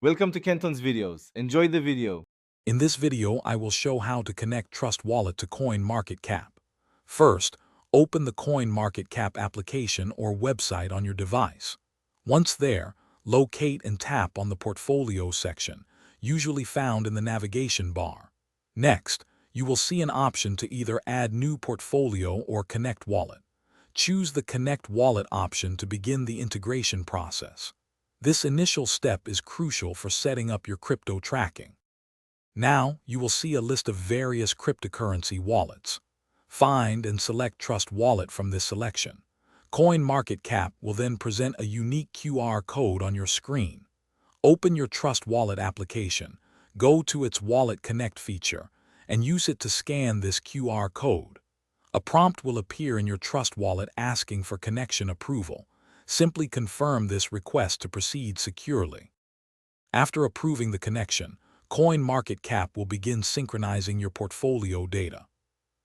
Welcome to Kenton's videos. Enjoy the video. In this video, I will show how to connect Trust Wallet to CoinMarketCap. First, open the CoinMarketCap application or website on your device. Once there, locate and tap on the Portfolio section, usually found in the navigation bar. Next, you will see an option to either add new portfolio or connect wallet. Choose the Connect Wallet option to begin the integration process. This initial step is crucial for setting up your crypto tracking. Now, you will see a list of various cryptocurrency wallets. Find and select Trust Wallet from this selection. CoinMarketCap will then present a unique QR code on your screen. Open your Trust Wallet application, go to its Wallet Connect feature, and use it to scan this QR code. A prompt will appear in your Trust Wallet asking for connection approval. Simply confirm this request to proceed securely. After approving the connection, CoinMarketCap will begin synchronizing your portfolio data.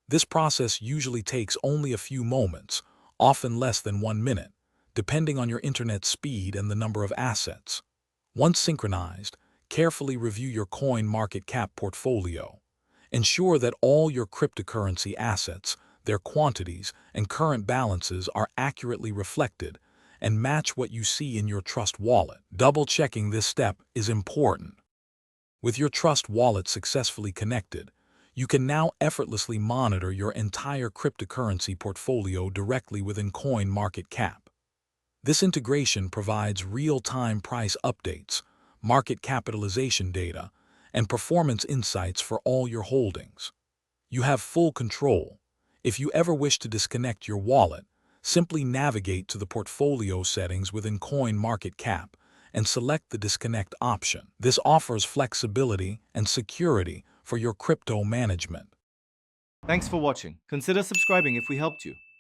This process usually takes only a few moments, often less than 1 minute, depending on your internet speed and the number of assets. Once synchronized, carefully review your CoinMarketCap portfolio. Ensure that all your cryptocurrency assets, their quantities, and current balances are accurately reflected and match what you see in your Trust Wallet. Double-checking this step is important. With your Trust Wallet successfully connected, you can now effortlessly monitor your entire cryptocurrency portfolio directly within CoinMarketCap. This integration provides real-time price updates, market capitalization data, and performance insights for all your holdings. You have full control. If you ever wish to disconnect your wallet, simply navigate to the portfolio settings within CoinMarketCap and select the disconnect option. This offers flexibility and security for your crypto management. Thanks for watching. Consider subscribing if we helped you.